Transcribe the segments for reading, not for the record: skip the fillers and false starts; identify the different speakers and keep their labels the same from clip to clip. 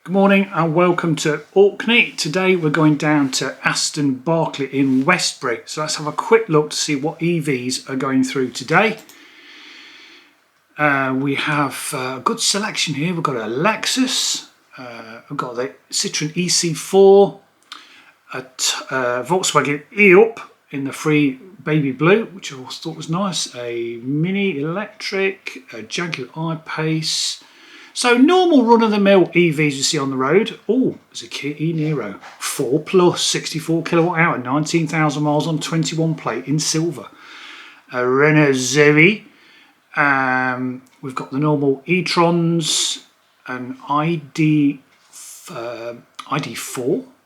Speaker 1: Good morning and welcome to 𝐓𝐾𝐒. Today we're going down to Aston Barclay in Westbury. So let's have a quick look to see what EVs are going through today. We have a good selection here. We've got a Lexus, we've got the Citroen EC4, a Volkswagen e-up in the free baby blue, which I always thought was nice, a Mini electric, a Jaguar I-Pace. So normal run-of-the-mill EVs you see on the road. Oh, there's a Kia e-niro, 4 plus, 64 kilowatt hour, 19,000 miles on 21 plate in silver. A Renault Zoe. We've got the normal e-trons, an ID4,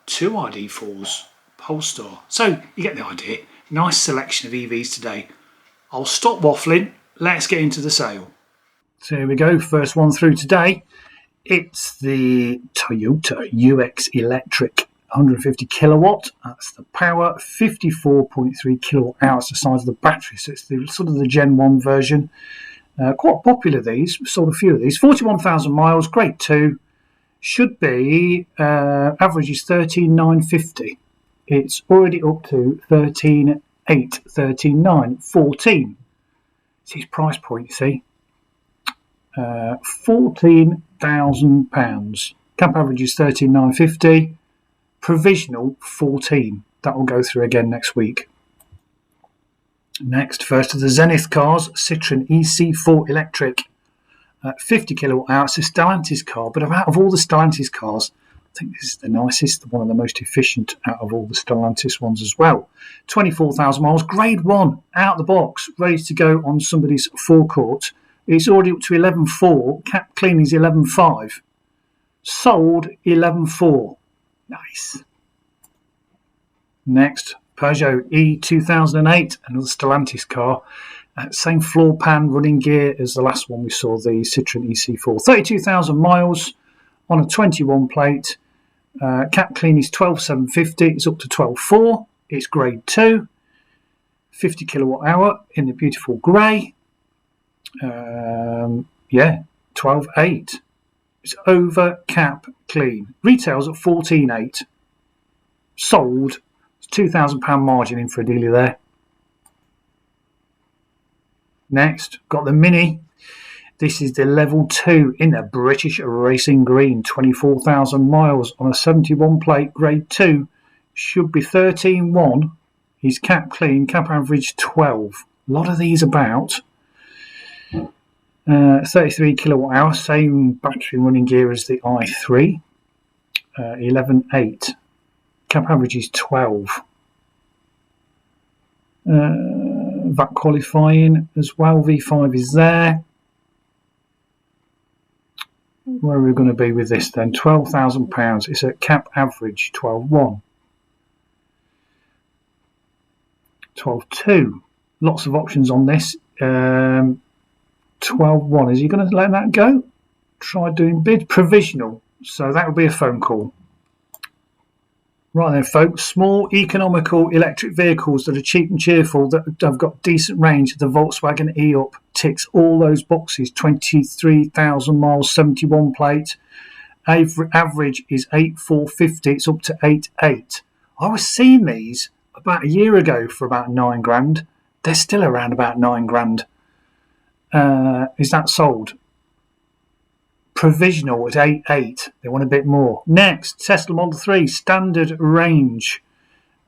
Speaker 1: 2 ID4s, Polestar. So you get the idea. Nice selection of EVs today. I'll stop waffling. Let's get into the sale. So here we go, first one through today. It's the Toyota UX Electric, 150 kilowatt. That's the power, 54.3 kilowatt hours, the size of the battery. So it's the sort of the Gen 1 version. Quite popular these, we've sold a few of these. 41,000 miles, grade 2. Should be, average is 13,950. It's already up to 13,800, 13,900, 14. It's his price point, you see. £14,000. Cap average is 13,950. Provisional 14. That will go through again next week. Next, first of the Zenith cars, Citroen EC4 electric, 50 kilowatt hour. It's a Stellantis car, but out of all the Stellantis cars, I think this is the nicest, one of the most efficient out of all the Stellantis ones as well. 24,000 miles, grade 1, out the box, ready to go on somebody's forecourt. It's already up to 11.4. Cap clean is 11.5. Sold 11.4. Nice. Next, Peugeot E2008, another Stellantis car. Same floor pan, running gear as the last one we saw, the Citroen EC4. 32,000 miles on a 21 plate. Cap clean is 12,750. It's up to 12.4. It's grade 2. 50 kilowatt hour in the beautiful grey. 12.8. It's over cap clean. Retails at 14.8. Sold. It's £2,000 margin in for a dealer there. Next, got the Mini. This is the level 2 in a British racing green. 24,000 miles on a 71 plate, grade 2. Should be 13.1. He's cap clean. Cap average 12. A lot of these about. 33 kilowatt hour, same battery running gear as the i3, 11.8. Cap average is 12. VAT qualifying as well, V5 is there. Where are we going to be with this then? £12,000. It's a cap average 12.1. 12.2. Lots of options on this. 12.1. Is he going to let that go? Try doing bid. Provisional. So that would be a phone call. Right then, folks. Small, economical electric vehicles that are cheap and cheerful, that have got decent range. The Volkswagen e-up ticks all those boxes. 23,000 miles, 71 plate. Average is 8,450. It's up to 8,800. I was seeing these about a year ago for about £9,000. They're still around about £9,000. Is that sold? Provisional at 8.8. They want a bit more. Next, Tesla Model 3 standard range.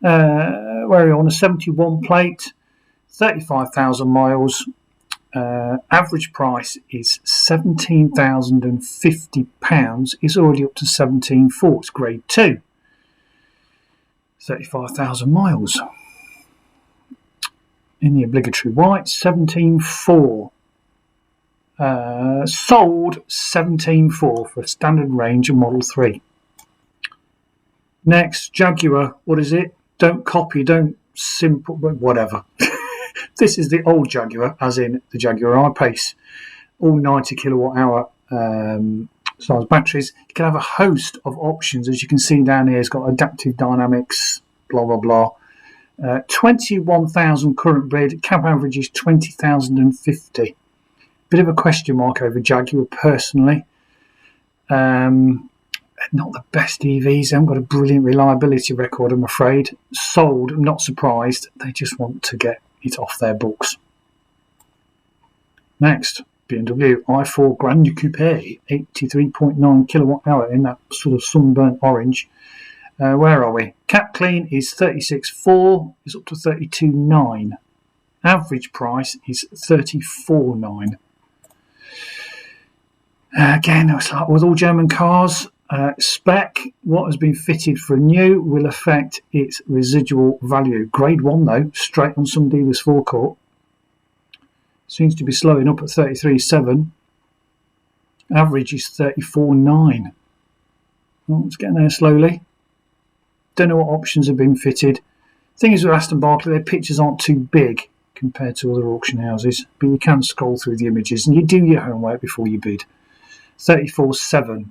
Speaker 1: Where are we on a 71 plate, 35,000 miles. Average price is £17,050. It's already up to 17.4. It's grade 2. 35,000 miles. In the obligatory white, 17.4. Sold 17.4 for a standard range of Model 3. Next, Jaguar. What is it? Don't copy, don't simple, whatever. This is the old Jaguar, as in the Jaguar I-Pace. All 90 kilowatt hour size batteries. You can have a host of options. As you can see down here, it's got adaptive dynamics, blah, blah, blah. 21,000 current bid. Cap average is 20,050. Bit of a question mark over Jaguar personally. not the best EVs. They haven't got a brilliant reliability record, I'm afraid. Sold, I'm not surprised. They just want to get it off their books. Next, BMW i4 Grande Coupe, 83.9 kilowatt hour in that sort of sunburnt orange. Where are we? Cap clean is 36.4, is up to 32.9. Average price is 34.9. Again, it's like with all German cars, spec, what has been fitted for new will affect its residual value. Grade 1 though, straight on some dealers' forecourt. Seems to be slowing up at 33.7. Average is 34.9. Well, it's getting there slowly. Don't know what options have been fitted. Thing is with Aston Barclay, their pictures aren't too big compared to other auction houses, but you can scroll through the images and you do your homework before you bid. 34.7.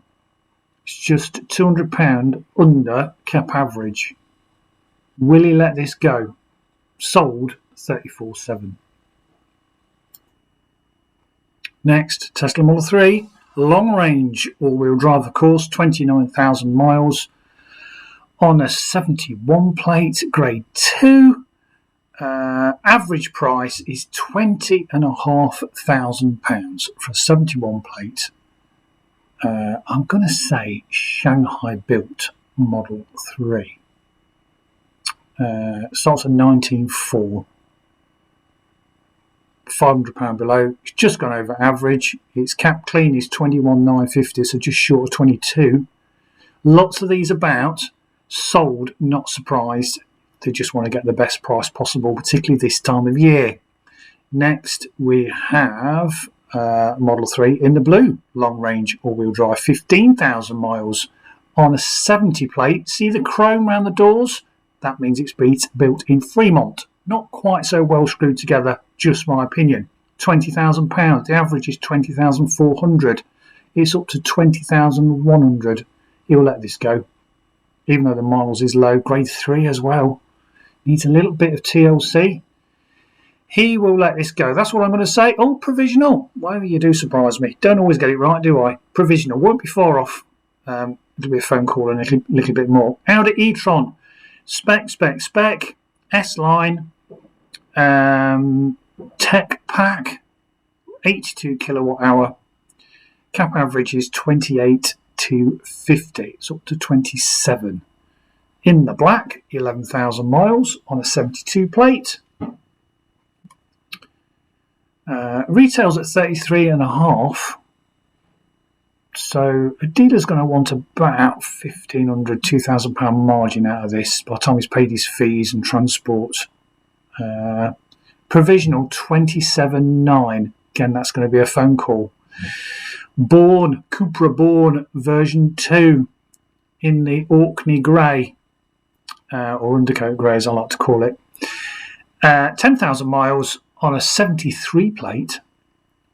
Speaker 1: It's just £200 under cap average. Will he let this go? Sold 34.7. Next, Tesla Model 3, long range, all-wheel drive of course, 29,000 miles on a 71 plate, grade 2. Average price is £20,500 for a 71 plate. I'm going to say Shanghai built Model 3. Starts at 19.4. £500 below. It's just gone over average. Its cap clean is 21,950, so just short of 22. Lots of these about. Sold, not surprised. They just want to get the best price possible, particularly this time of year. Next, we have Model 3 in the blue, long range all-wheel drive, 15,000 miles on a 70 plate. See the chrome around the doors? That means it's built in Fremont. Not quite so well screwed together, just my opinion. £20,000. The average is 20,400. It's up to 20,100. He'll let this go, even though the miles is low. Grade 3 as well. Needs a little bit of TLC. He will let this go. That's what I'm going to say. Oh, provisional. Well, you do surprise me. Don't always get it right, do I? Provisional. Won't be far off. It'll be a phone call and a little bit more. Audi e-tron. Spec. S-Line. Tech pack. 82 kilowatt hour. Cap average is 28 to 50. It's up to 27. In the black, 11,000 miles on a 72 plate. Retails at 33.5. So a dealer's going to want about £1,500, £2,000 margin out of this by the time he's paid his fees and transport. Provisional 27.9. Again, that's going to be a phone call. Cupra Born version 2 in the Orkney grey, or undercoat grey as I like to call it. 10,000 miles on a 73 plate.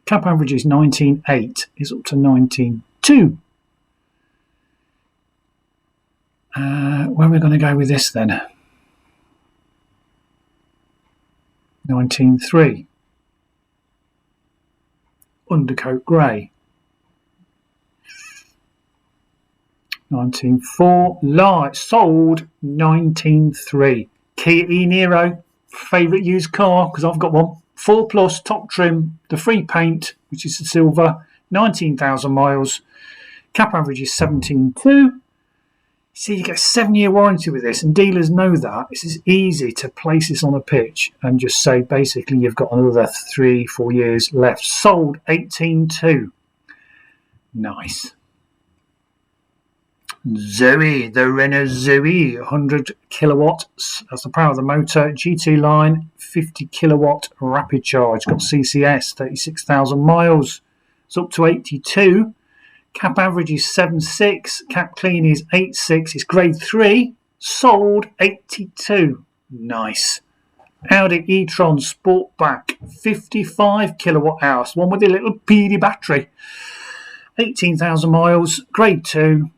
Speaker 1: Cap average is 19.8. Is up to 19.2. Where are we going to go with this then? 19.3. Undercoat grey. 19.4. Light sold 19.3. Kia e-niro, favourite used car because I've got one. 4 plus top trim, the free paint, which is the silver. 19,000 miles. Cap average is 17.2. See, you get a 7-year warranty with this, and dealers know that. This is easy to place this on a pitch and just say basically you've got another 3-4 years left. Sold 18.2. Nice. Zoe, the Renault Zoe, 100 kilowatts. That's the power of the motor. GT line, 50 kilowatt rapid charge. Got CCS, 36,000 miles. It's up to 82. Cap average is 7.6. Cap clean is 8.6. It's grade 3. Sold 82. Nice. Audi e-tron Sportback, f55 kilowatt hours. One with a little PD battery. 18,000 miles. Grade 2.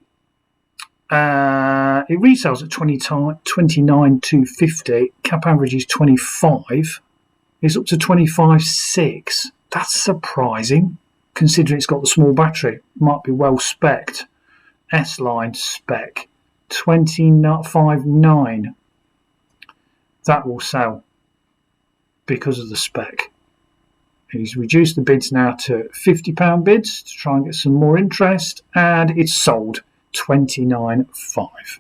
Speaker 1: It retails at 29,250. Cap average is 25. It's up to 25.6. That's surprising, considering it's got the small battery. Might be well spec'd. S-Line spec, 25.9. That will sell because of the spec. He's reduced the bids now to £50 bids to try and get some more interest, and it's sold 29.5.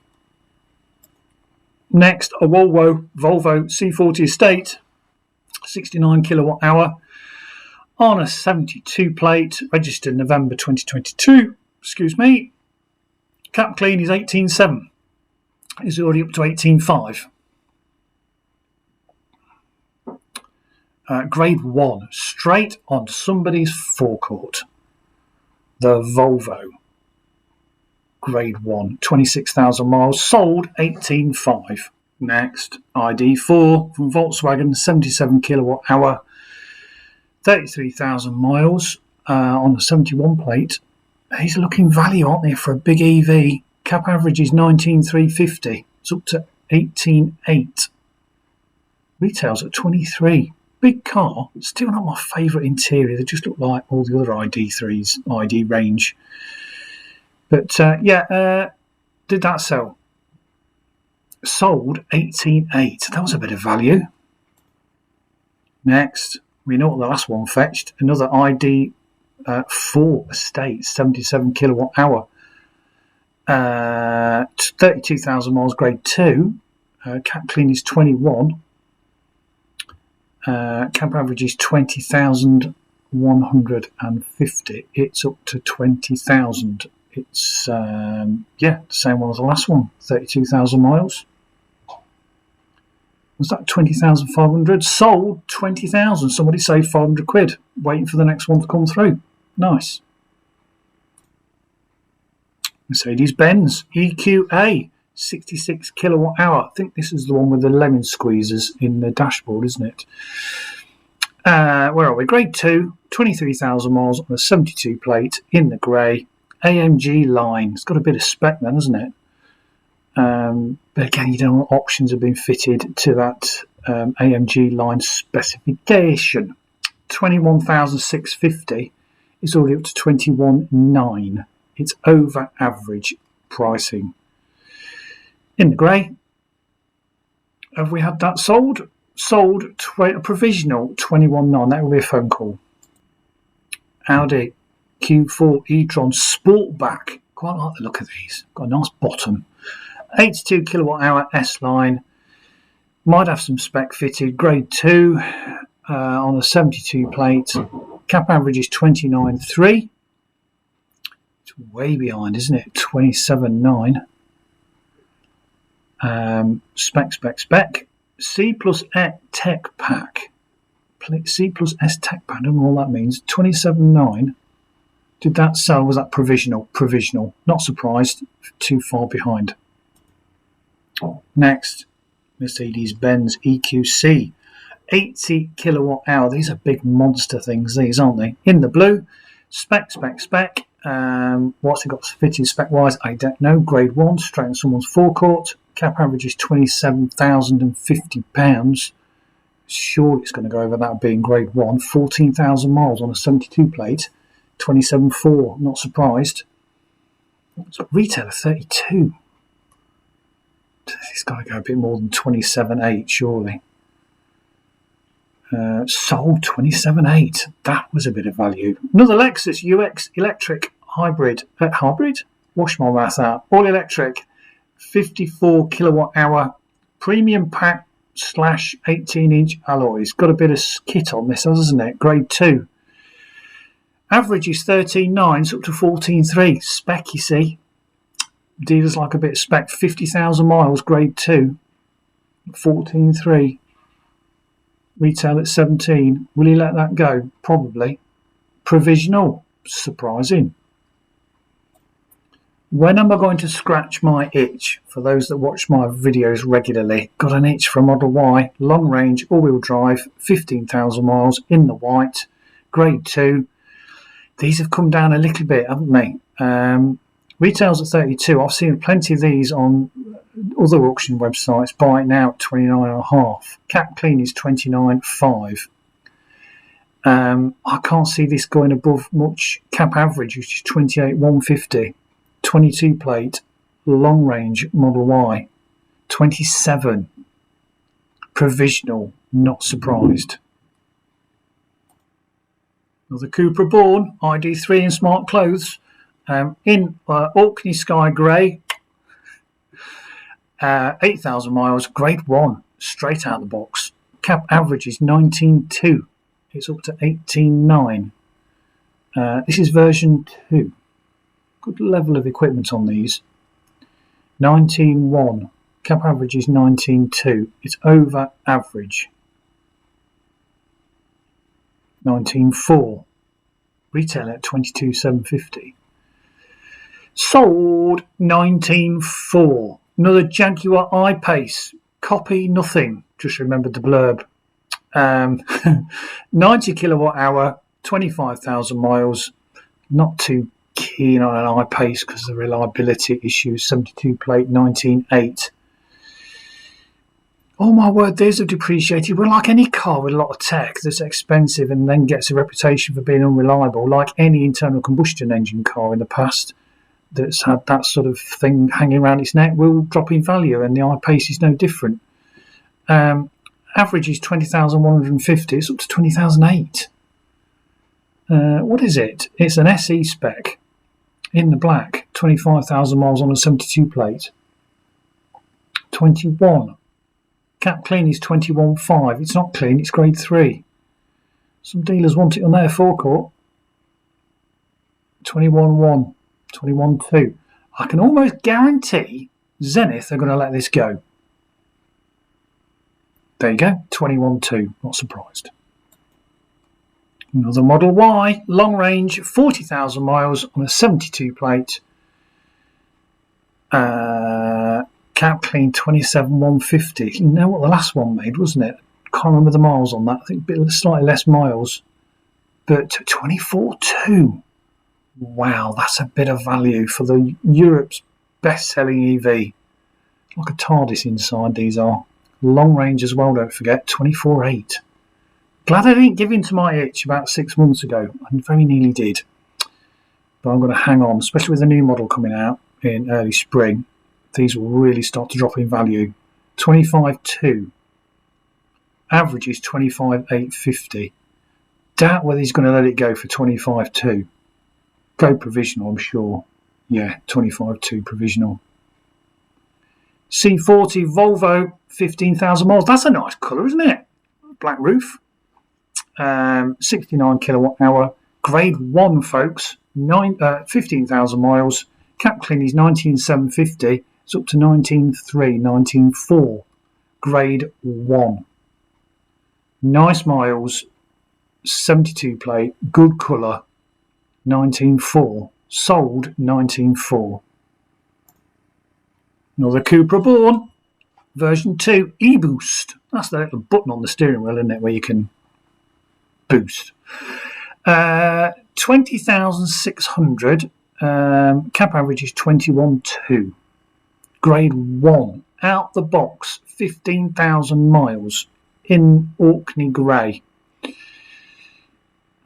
Speaker 1: Next, a Volvo C40 Estate, 69 kilowatt hour on a 72 plate, registered November 2022. Excuse me. Cap clean is 18.7. It's already up to 18.5. Grade 1, straight on somebody's forecourt. The Volvo. Grade 1, 26,000 miles, sold 18.5. Next, ID4 from Volkswagen, 77 kilowatt hour, 33,000 miles on a 71 plate. These are looking value, aren't they, for a big EV? Cap average is 19,350. It's up to 18.8. Retails at 23. Big car, still not my favourite interior. They just look like all the other ID3s, ID range. But did that sell? Sold 18.8. That was a bit of value. Next, we know what the last one fetched. Another ID4 Estate, 77 kilowatt hour, 32,000 miles, grade 2. Cap clean is 21. Cap average is 20,150. It's up to 20,000. It's the same one as the last one. 32,000 miles. Was that 20,500? Sold 20,000. Somebody saved 500 quid. Waiting for the next one to come through. Nice. Mercedes-Benz EQA, 66 kilowatt hour. I think this is the one with the lemon squeezers in the dashboard, isn't it? Where are we? Grade 2, 23,000 miles on a 72 plate in the grey. AMG line. It's got a bit of spec then, hasn't it? But again, you don't know what options have been fitted to that AMG line specification. 21,650. It's already up to 21.9. It's over average pricing. In the grey, have we had that sold? Sold a provisional 21.9. That will be a phone call. Audi Q4 e-tron Sportback. Quite like the look of these. Got a nice bottom. 82 kilowatt hour S-line. Might have some spec fitted. Grade 2 on a 72 plate. Cap average is 29.3. It's way behind, isn't it? 27.9. Spec. C plus E tech pack. C plus S tech pack. I don't know what that means. 27.9. Did that sell? Was that provisional? Provisional. Not surprised. Too far behind. Next, Mercedes-Benz EQC. 80 kilowatt hour. These are big monster things, these, aren't they? In the blue. Spec. What's it got fitted spec-wise? I don't know. Grade 1, straight on someone's forecourt. Cap average is £27,050. Sure, it's going to go over that being grade 1. 14,000 miles on a 72 plate. 27.4. Not surprised. It's retail of 32. It's got to go a bit more than 27.8, surely. Sold 27.8. That was a bit of value. Another Lexus UX electric hybrid. Wash my mouth out. All electric. 54 kilowatt hour. Premium pack / 18-inch alloys. Got a bit of kit on this, hasn't it? Grade 2. Average is 13.9. It's up to 14.3. Spec, you see. Dealers like a bit of spec. 50,000 miles. Grade 2. 14.3. Retail at 17. Will he let that go? Probably. Provisional. Surprising. When am I going to scratch my itch? For those that watch my videos regularly, got an itch for a Model Y, long range, all-wheel drive, 15,000 miles in the white, grade 2. These have come down a little bit, haven't they? Retails at 32. I've seen plenty of these on other auction websites. Buy it now at 29.5. Cap clean is 29.5. I can't see this going above much. Cap average, which is 28,150. 22 plate, long range Model Y. 27. Provisional, not surprised. Another Cupra Born, ID3 in smart clothes, in Orkney Sky Grey, 8,000 miles, grade 1, straight out of the box. Cap average is 19.2. It's up to 18.9. This is version 2. Good level of equipment on these. 19.1. Cap average is 19.2. It's over average. 19.4. Retail at 22,750. Sold 19.4. Another Jaguar I-Pace. Copy nothing. Just remembered the blurb. 90 kilowatt hour, 25,000 miles. Not too keen on an I-Pace because of the reliability issues. 72 plate, 19.8. Oh my word, these have depreciated. Well, like any car with a lot of tech that's expensive and then gets a reputation for being unreliable, like any internal combustion engine car in the past that's had that sort of thing hanging around its neck, will drop in value, and the I-Pace is no different. Average is 20,150. It's up to 20,008. What is it? It's an SE spec in the black. 25,000 miles on a 72 plate. 21. Cap clean is 21.5. It's not clean, it's grade 3. Some dealers want it on their forecourt. 21.1, 21.2. I can almost guarantee Zenith are going to let this go. There you go, 21.2. Not surprised. Another Model Y, long range, 40,000 miles on a 72 plate. Cap clean 27,150. You know what the last one made, wasn't it? Can't remember the miles on that. I think slightly less miles. But 24.2. Wow, that's a bit of value for the Europe's best-selling EV. Like a TARDIS inside, these are. Long range as well, don't forget. 24.8. Glad I didn't give in to my itch about 6 months ago. I very nearly did. But I'm going to hang on, especially with the new model coming out in early spring. These will really start to drop in value. 25.2. Average is 25,850. Doubt whether he's going to let it go for 25.2. Go provisional, I'm sure. Yeah, 25.2 provisional. C40 Volvo, 15,000 miles. That's a nice colour, isn't it? Black roof. 69 kilowatt hour. Grade 1, folks. 15,000 miles. Cap clean is 19,750. It's up to 19.3, 19.4. Grade 1. Nice miles. 72 plate. Good colour. 19.4. Sold 19.4. Another Cupra Born. Version 2. E-Boost. That's the little button on the steering wheel, isn't it, where you can boost. 20,600. Cap average is 21.2. Grade 1. Out the box. 15,000 miles. In Orkney Grey.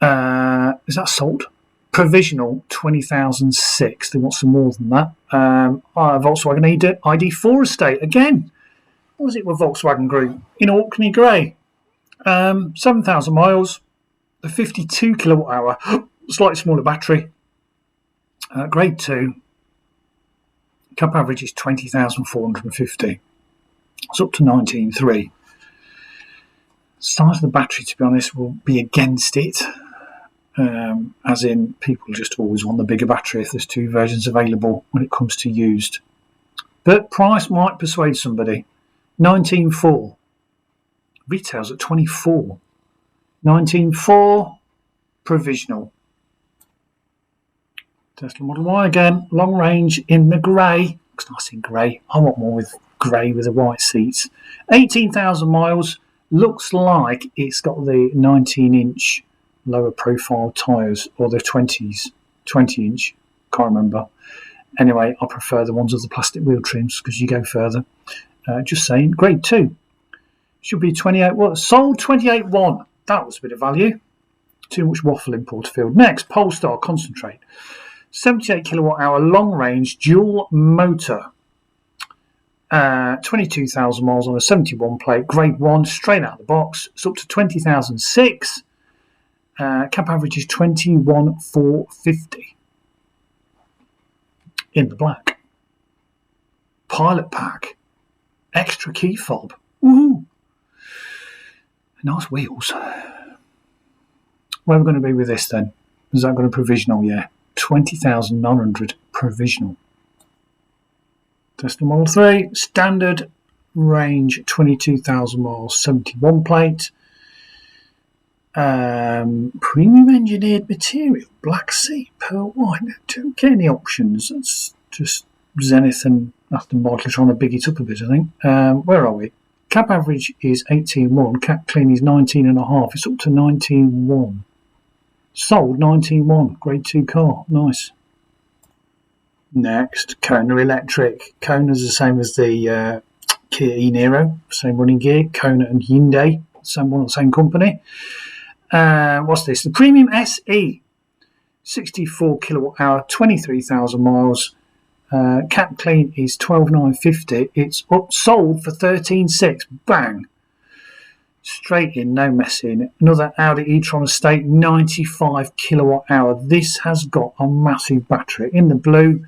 Speaker 1: Is that sold? Provisional 20,006. They want some more than that. Volkswagen ID4 estate again. What was it with Volkswagen Group in Orkney Grey? 7,000 miles, a 52 kilowatt hour, slightly smaller battery. Grade 2. Cap average is 20,450. It's up to 19.3. Size of the battery, to be honest, will be against it. As in, people just always want the bigger battery if there's 2 versions available when it comes to used. But price might persuade somebody. 19.4. Retails at 24. 19.4. Provisional. Tesla Model Y again. Long range in the grey. Looks nice in grey. I want more with grey with the white seats. 18,000 miles. Looks like it's got the 19-inch lower profile tyres, or the 20s, 20-inch, can't remember. Anyway, I prefer the ones with the plastic wheel trims because you go further. Just saying, grade 2. Should be 28. What? Sold 28.1. That was a bit of value. Too much waffle in Porterfield. Next, Polestar Concentrate. 78 kilowatt hour long range dual motor. 22,000 miles on a 71 plate, grade 1, straight out of the box. It's up to 20,006. Cap average is 21,450 in the black. Pilot pack, extra key fob. Woohoo! Nice wheels. Where are we going to be with this then? Is that going to provisional? Yeah, 20,900 provisional. Tesla Model 3, standard range, 22,000 miles, 71 plate. Premium engineered material, black seat, pearl white. Don't get any options. That's just Zenith and Aston Barclay trying to big it up a bit, I think. Where are we? Cap average is 18.1. Cap clean is 19.5. It's up to 19.1. Sold 19.1. Grade 2 car. Nice. Next, Kona Electric. Kona's the same as the Kia e-niro, same running gear. Kona and Hyundai, same one, same company. What's this? The Premium SE, 64 kilowatt hour, 23,000 miles. Cap clean is 12,950. It's sold for 13,600. Bang. Straight in, no messing. Another Audi e-tron estate, 95 kilowatt hour. This has got a massive battery in the blue.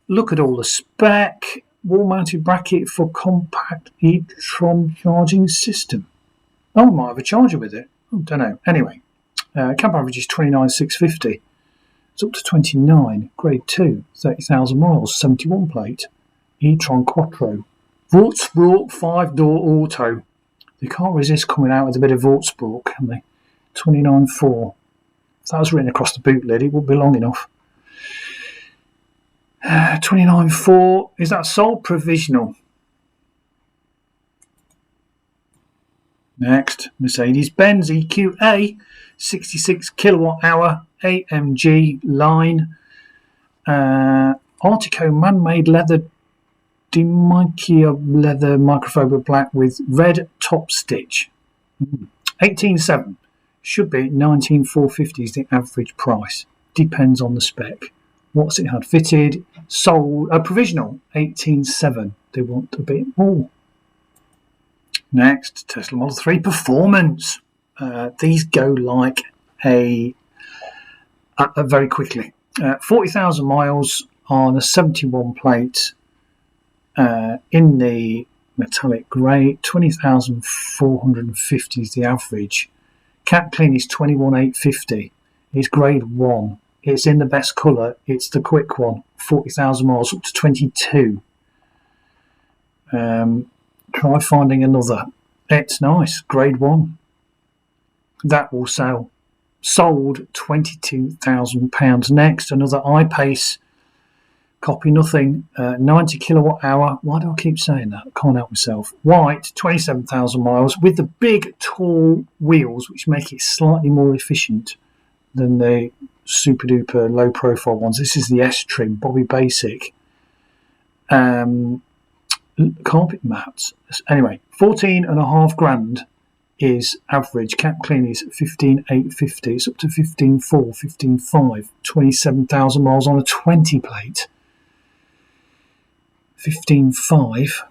Speaker 1: Look at all the spec. Wall-mounted bracket for compact e-tron charging system. Oh, I might have a charger with it. I don't know. Anyway, cap average is 29,650. It's up to 29. Grade 2, 30,000 miles, 71 plate. e-tron Quattro. Würzburg 5-door auto. They can't resist coming out with a bit of Würzburg, can they? 29.4. If that was written across the boot lid, it wouldn't be long enough. 29.4. Is that sold? Provisional. Next, Mercedes-Benz EQA, 66 kilowatt hour AMG line. Artico man-made leather, 𝐷𝐿𝐼 leather microfiber black with red top stitch. 18.7. Should be 19,450 is the average price. Depends on the spec. What's it had fitted? Sold. Provisional. 18.7. They want a bit more. Next, Tesla Model 3 Performance. These go like very quickly. 40,000 miles on a 71 plate in the metallic grey. 20,450 is the average. Cap clean is 21,850. It's grade 1. It's in the best colour. It's the quick one. 40,000 miles up to 22. Try finding another. It's nice. Grade 1. That will sell. Sold £22,000. Next, another iPace. Copy nothing. 90 kilowatt hour. Why do I keep saying that? I can't help myself. White, 27,000 miles with the big, tall wheels, which make it slightly more efficient than the super duper low profile ones. This is the S trim, Bobby Basic. Carpet mats. Anyway, 14.5 grand is average. Cap clean is 15,850. It's up to 15,400, 15,500. 27,000 miles on a 20 plate. 15,500.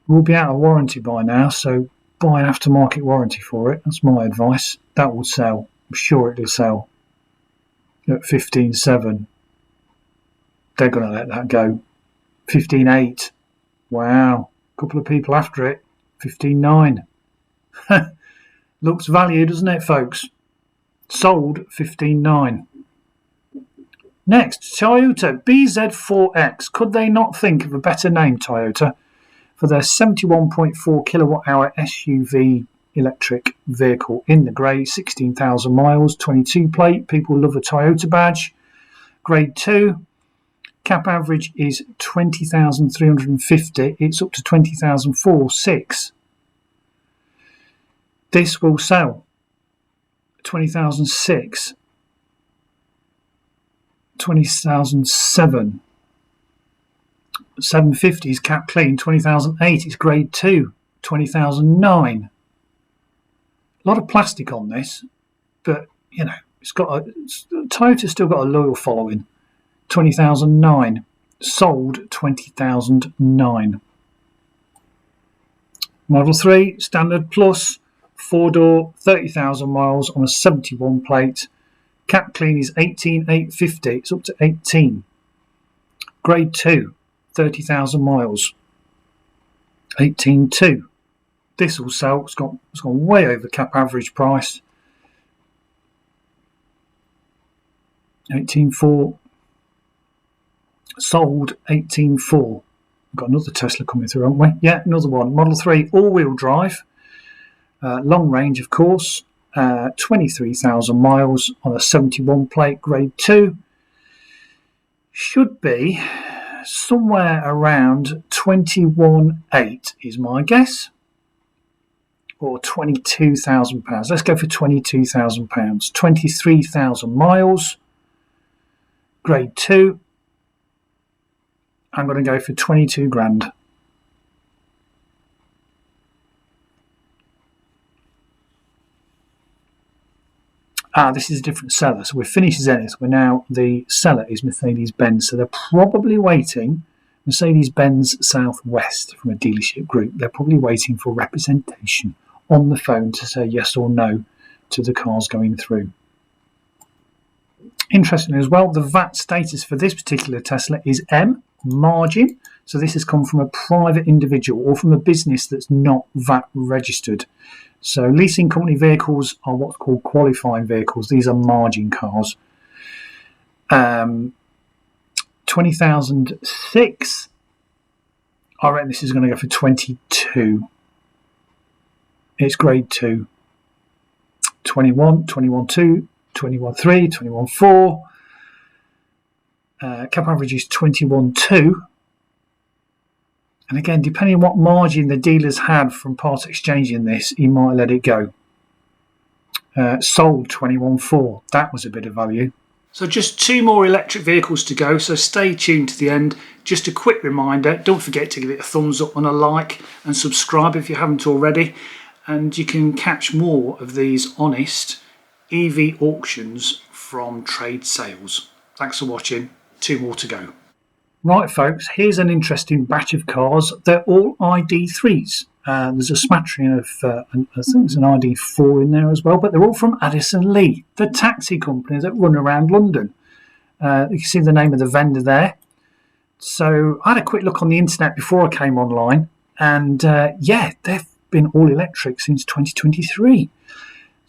Speaker 1: We'll be out of warranty by now, so buy an aftermarket warranty for it. That's my advice. That will sell. I'm sure it'll sell. At 15,700. They're going to let that go. 15,800. Wow. A couple of people after it. 15,900. Looks value, doesn't it, folks? Sold 15,900. Next, Toyota BZ4X. Could they not think of a better name, Toyota, for their 71.4 kilowatt hour SUV electric vehicle in the grey, 16,000 miles, 22 plate. People love a Toyota badge. Grade 2. Cap average is 20,350. It's up to 20,406. This will sell. 20,006. 20,007. 750 is cap clean. 20,008 is grade 2. 20,009. A lot of plastic on this, but you know, Toyota's still got a loyal following. 20,009. Sold 20,009. Model 3 Standard Plus, 4-door, 30,000 miles on a 71 plate. Cap clean is 18,850. It's up to 18. Grade 2, 30,000 miles. 18.2. This will sell. It's gone way over cap average price. 18.4. Sold 18.4. We've got another Tesla coming through, haven't we? Yeah, another one. Model 3 all-wheel drive. Long range, of course. 23,000 miles on a 71 plate. Grade 2. Should be somewhere around 21.8 is my guess. Or £22,000. Let's go for £22,000. 23,000 miles. Grade 2. I'm going to go for 22 grand. This is a different seller. So we've finished Zenith. We're now, the seller is Mercedes-Benz. So they're probably waiting, Mercedes-Benz Southwest from a dealership group. They're probably waiting for representation on the phone to say yes or no to the cars going through. Interestingly as well, the VAT status for this particular Tesla is M, margin. So this has come from a private individual or from a business that's not VAT registered. So leasing company vehicles are what's called qualifying vehicles. These are margin cars. 20,006. I reckon this is going to go for 22. It's grade 2. 21, 21.2, 21.3, 21.4. Cap average is 21.2. And again, depending on what margin the dealers had from part exchanging this, he might let it go. Sold 21.4. That was a bit of value. So just 2 more electric vehicles to go, so stay tuned to the end. Just a quick reminder, don't forget to give it a thumbs up and a like and subscribe if you haven't already. And you can catch more of these honest EV auctions from trade sales. Thanks for watching. 2 more to go. Right, folks, here's an interesting batch of cars. They're all ID3s. There's a smattering of, I think there's an ID4 in there as well, but they're all from Addison Lee, the taxi company that run around London. You can see the name of the vendor there. So I had a quick look on the internet before I came online, and yeah, they've been all electric since 2023.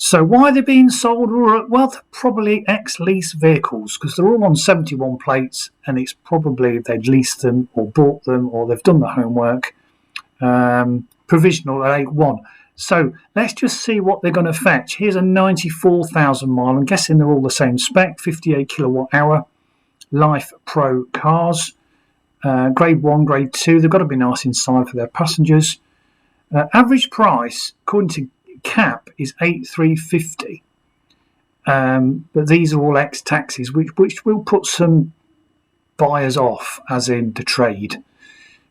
Speaker 1: So why are they being sold? Well, they're probably ex-lease vehicles because they're all on 71 plates, and it's probably they'd leased them or bought them or they've done the homework. Provisional at 8.1. So let's just see what they're going to fetch. Here's a 94,000 mile. I'm guessing they're all the same spec, 58 kilowatt hour. Life Pro cars. Grade 1, Grade 2. They've got to be nice inside for their passengers. Average price, according to cap, is 8,350. But these are all ex-taxis, which will put some buyers off, as in the trade,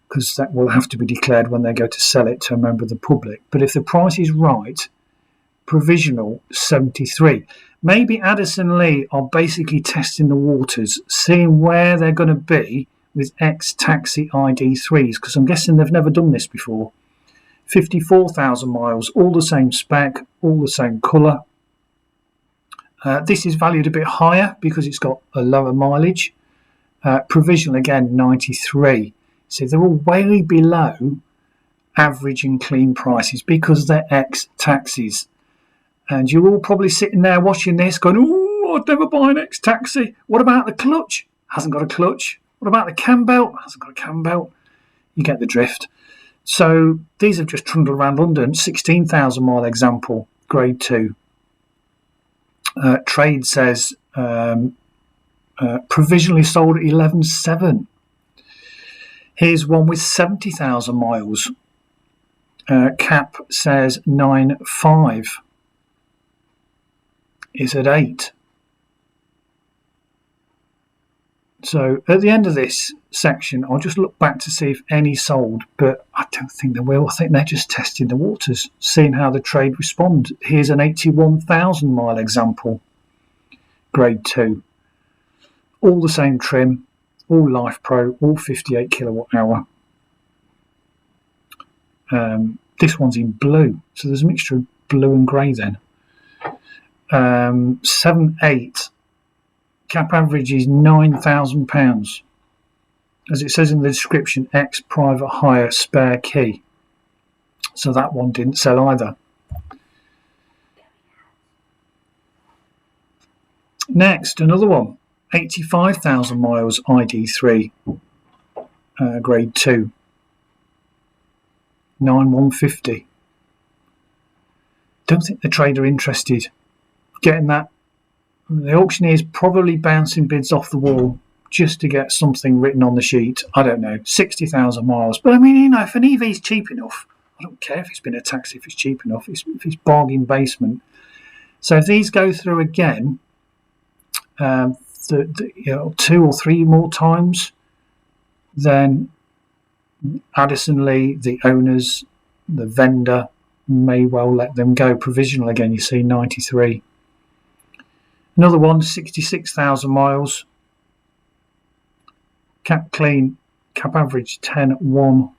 Speaker 1: because that will have to be declared when they go to sell it to a member of the public. But if the price is right, provisional 73. Maybe Addison Lee are basically testing the waters, seeing where they're going to be with ex-taxi ID3s, because I'm guessing they've never done this before. 54,000 miles, all the same spec, all the same colour. This is valued a bit higher because it's got a lower mileage. Provisional again, 93. So they're all way below average and clean prices because they're ex-taxis. And you're all probably sitting there watching this going, oh, I'd never buy an ex-taxi. What about the clutch? Hasn't got a clutch. What about the cam belt? Hasn't got a cam belt. You get the drift. So these have just trundled around London. 16,000 mile example, grade 2. Trade says provisionally sold at 11.7. Here's one with 70,000 miles. Cap says 9.5. Is at 8. So at the end of this section, I'll just look back to see if any sold, but I don't think they will. I think they're just testing the waters, seeing how the trade respond. Here's an 81,000 mile example, grade 2. all the same trim, all Life Pro, all 58 kilowatt hour. This one's in blue, so there's a mixture of blue and grey then. 7.8. Cap average is £9,000. As it says in the description, ex-private hire spare key. So that one didn't sell either. Next, another one. 85,000 miles ID3, grade 2. 9,150. Don't think the trader interested. Getting that. The auctioneer's probably bouncing bids off the wall just to get something written on the sheet. I don't know, 60,000 miles. But I mean, you know, if an EV is cheap enough, I don't care if it's been a taxi, if it's cheap enough, if it's bargain basement. So if these go through again, you know, 2 or 3 more times, then Addison Lee, the owners, the vendor, may well let them go. Provisional again, you see, 93. Another one, 66,000 miles. Cap clean, cap average 10, 1,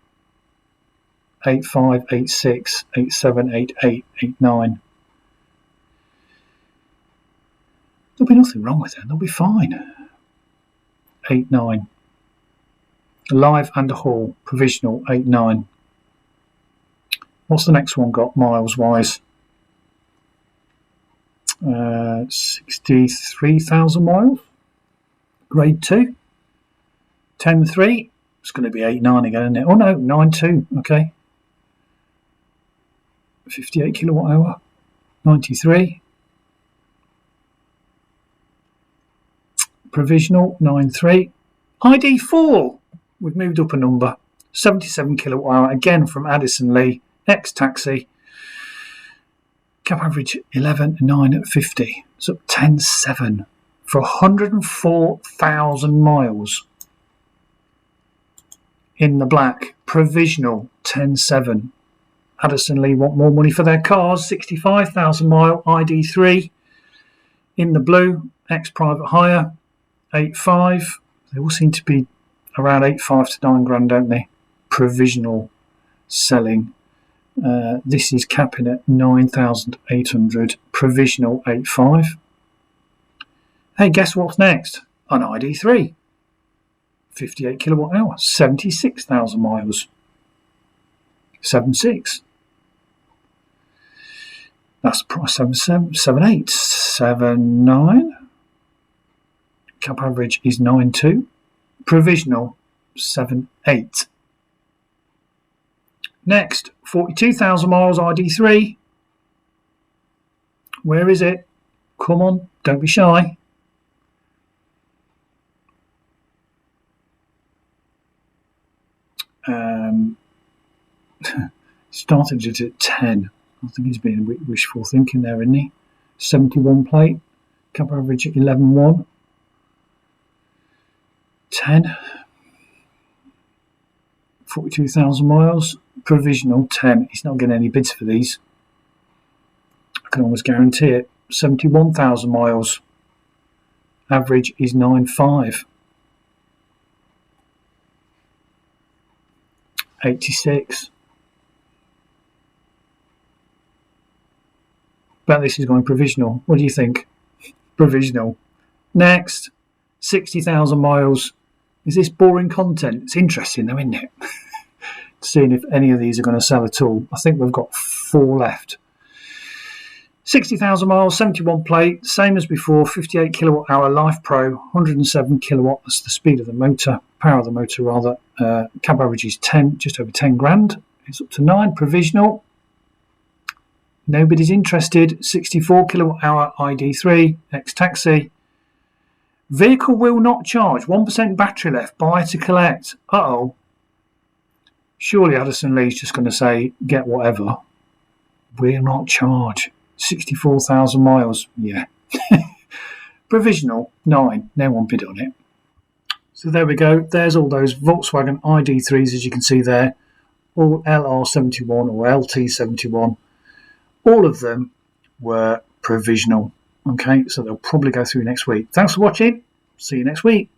Speaker 1: 8, 5, 8, 6, 8, 7, 8, 8, 8, 9. There'll be nothing wrong with them, they'll be fine. 8, 9. Live and a haul, provisional 8, 9. What's the next one got miles wise? 63,000 miles, grade 2. 10, 3. It's going to be 8, 9 again, isn't it? Oh no, 9, 2. Okay. 58 kilowatt hour, 93. Provisional 9, 3. ID4. We've moved up a number. 77 kilowatt hour, again from Addison Lee, ex-taxi. Cap average 11, 9, 50. It's up 10, 7 for 104,000 miles. In the black, provisional 10, 7. Addison Lee want more money for their cars. 65,000 mile ID3. In the blue, ex-private hire 8, 5. They all seem to be around 8, 5 to 9 grand, don't they? Provisional selling. This is capping at 9,800. Provisional 8, 5. Hey, guess what's next? An ID3. 58 kilowatt hour. 76,000 miles. 7, 6. That's the price. 7, 7, 7, 8. 7, 9. Cap average is 9, 2. Provisional 7, 8. Next, 42,000 miles ID3. Where is it? Come on, don't be shy. Started it at 10. I think he's been a bit wishful thinking there, isn't he? 71 plate. Cap average at 11, 1. 10. 42,000 miles. Provisional 10. He's not getting any bids for these. I can almost guarantee it. 71,000 miles. Average is 9, 5. 86. Bet this is going provisional. What do you think? Provisional. Next. 60,000 miles. Is this boring content? It's interesting though, isn't it? Seeing if any of these are going to sell at all. I think we've got 4 left. 60,000 miles, 71 plate, same as before, 58 kilowatt hour Life Pro, 107 kilowatt, that's the speed of the motor, power of the motor rather. Cab average is 10, just over 10 grand. It's up to 9, provisional. Nobody's interested. 64 kilowatt hour ID3, ex-taxi. Vehicle will not charge, 1% battery left, buy to collect. Uh-oh. Surely Addison Lee's just going to say, get whatever. Will not charge. 64,000 miles. Yeah. Provisional, 9. No one bid on it. So there we go. There's all those Volkswagen ID3s, as you can see there. All LR71 or LT71. All of them were provisional. Okay, so they'll probably go through next week. Thanks for watching. See you next week.